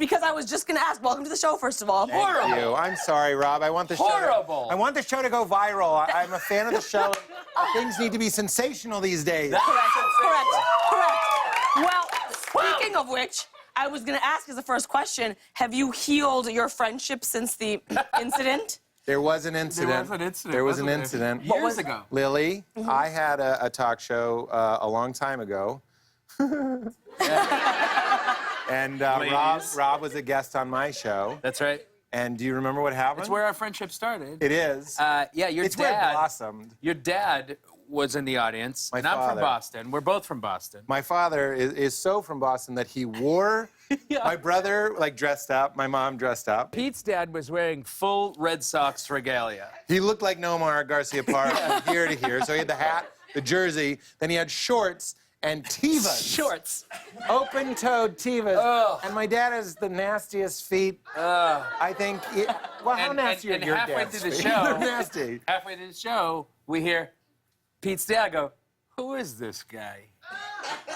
because I was just gonna ask. Welcome to the show, first of all. Thank you. I'm sorry, Rob. I want the Horrible. I want the show to go viral. I'm a fan of the show. Things need to be sensational these days. Correct. Well, speaking of which, I was gonna ask as the first question, have you healed your friendship since the incident? There was an incident. There was an incident. Years ago. Lily, I had a talk show a long time ago. And Rob was a guest on my show. That's right. And do you remember what happened? It's where our friendship started. It is. Yeah, your It's where it dad. blossomed. Your dad was in the audience, My and I'm from father. Boston. We're both from Boston. My father is so from Boston that he wore my brother, like, dressed up, my mom dressed up. Pete's dad was wearing full Red Sox regalia. He looked like Nomar Garcia Park from here to here. So he had the hat, the jersey, then he had shorts and Tevas. Shorts. Open-toed Tevas. Ugh. And my dad has the nastiest feet. I think. Well, how nasty are and your halfway dad's through the feet? show, They're nasty. Halfway through the show, we hear Pete's dad go, "Who is this guy?"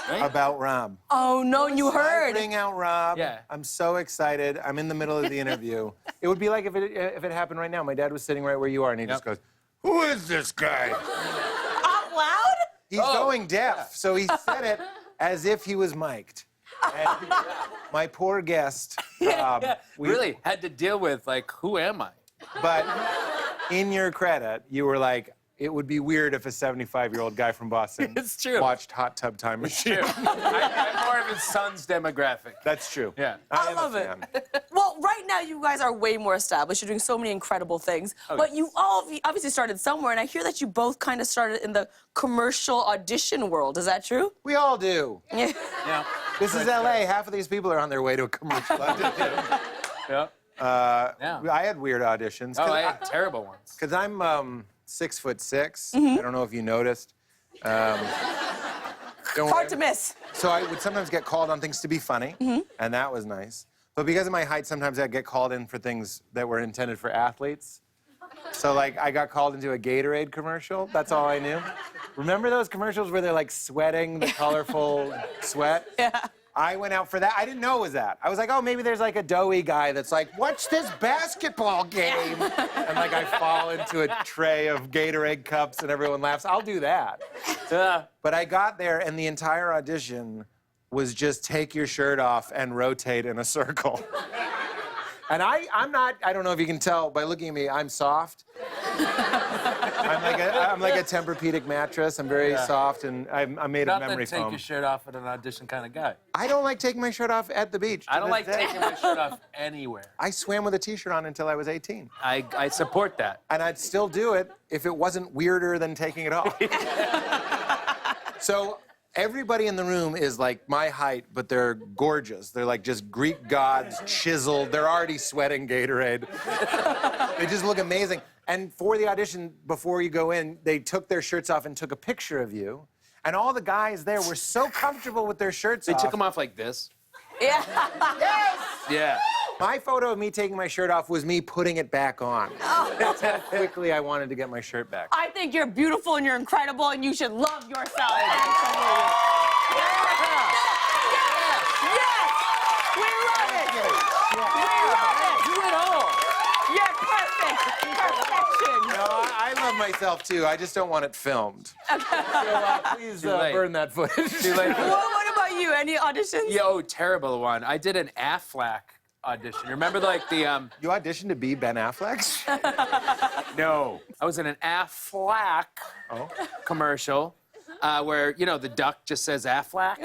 Right? About Rob. Oh no, you I heard. bring out Rob. Yeah. I'm so excited. I'm in the middle of the interview. It would be like if it happened right now. My dad was sitting right where you are, and he just goes, "Who is this guy?" Out loud? He's going deaf, so he said it as if he was mic'd. And my poor guest, Rob, Really had to deal with, like, who am I? but in your credit, you were like, it would be weird if a 75-year-old guy from Boston It's true. watched Hot Tub Time Machine. I'm more of his son's demographic. That's true. Yeah. I am a love it. fan. Well, right now you guys are way more established. You're doing so many incredible things. But you all obviously started somewhere, and I hear that you both kind of started in the commercial audition world. Is that true? We all do. Yeah. Yeah. This is LA. Half of these people are on their way to a commercial audition. Yeah. I had weird auditions. Oh, I had terrible ones. Because I'm 6'6". I don't know if you noticed. Don't Hard worry. to miss. So I would sometimes get called on things to be funny, and that was nice. But because of my height, sometimes I'd get called in for things that were intended for athletes. So, like, I got called into a Gatorade commercial. That's all I knew. Remember those commercials where they're, like, sweating the colorful sweat? Yeah. I went out for that. I didn't know it was that. I was like, oh, maybe there's, like, a doughy guy that's like, watch this basketball game. And, like, I fall into a tray of Gatorade cups and everyone laughs. I'll do that. But I got there, and the entire audition was just take your shirt off and rotate in a circle. And I'm not, I don't know if you can tell by looking at me, I'm soft. I'm like a Tempur-Pedic mattress. I'm very soft, and I'm made of Not memory the take foam. your shirt off at an audition kind of guy. I don't like taking my shirt off at the beach. I don't like taking. taking my shirt off anywhere. I swam with a T-shirt on until I was 18. I support that. And I'd still do it if it wasn't weirder than taking it off. So everybody in the room is like my height, but they're gorgeous. They're like just Greek gods, chiseled. They're already sweating Gatorade. They just look amazing. And for the audition, before you go in, they took their shirts off and took a picture of you. And all the guys there were so comfortable with their shirts off. They took them off like this. Yeah. Yes! Yeah. My photo of me taking my shirt off was me putting it back on. That's how quickly I wanted to get my shirt back. I think you're beautiful and you're incredible and you should love yourself. Absolutely. Yes! We love it! We love it! Do it all. You're perfect! Perfection! No, I love myself too. I just don't want it filmed. So please Too late. burn that footage. Too late. What about you? Any auditions? Yeah, oh, terrible one. I did an Aflac audition. You remember, like, the, You auditioned to be Ben Affleck? No. I was in an Aflac commercial where, you know, the duck just says Aflac.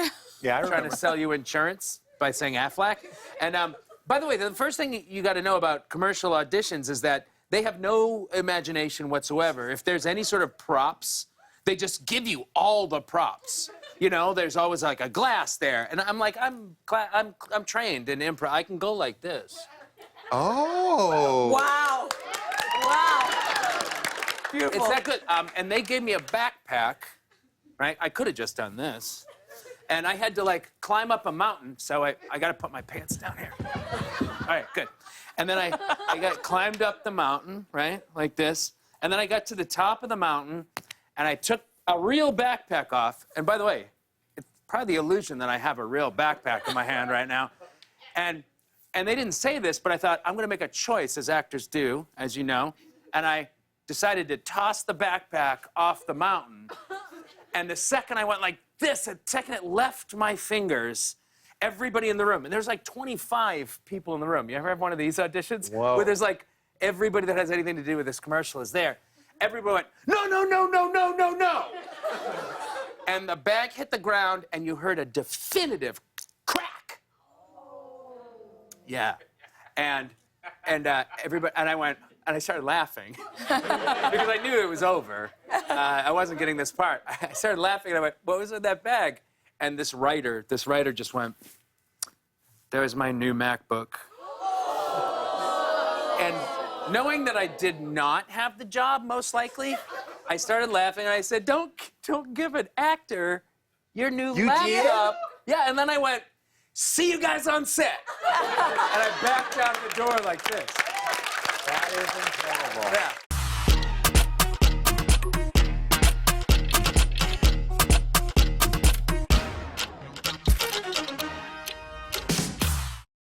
Yeah, I Trying remember. to sell you insurance by saying Aflac. And, by the way, the first thing you got to know about commercial auditions is that they have no imagination whatsoever. If there's any sort of props, they just give you all the props. You know, there's always like a glass there, and I'm like, I'm trained in improv. I can go like this. Oh. Wow. Wow. Beautiful. It's that good. And they gave me a backpack, right? I could have just done this, and I had to like climb up a mountain. So I got to put my pants down here. All right, good. And then I climbed up the mountain, right, like this, and then I got to the top of the mountain, and I took a real backpack off. And by the way, it's probably the illusion that I have a real backpack in my hand right now. And And they didn't say this, but I thought, I'm gonna make a choice, as actors do, as you know. And I decided to toss the backpack off the mountain. And the second I went like this, the second it left my fingers, everybody in the room, and there's like 25 people in the room. You ever have one of these auditions? Whoa. Where there's like, everybody that has anything to do with this commercial is there. Everybody went, no, no, no, no, no, no, no. And the bag hit the ground, and you heard a definitive crack. Yeah. And everybody, and I went, and I started laughing because I knew it was over. I wasn't getting this part. I started laughing, and I went, what was in that bag? And this writer just went, there's my new MacBook. And knowing that I did not have the job, most likely, I started laughing, and I said, don't give an actor your new laptop. Yeah, and then I went, see you guys on set. And I backed out the door like this. That is incredible.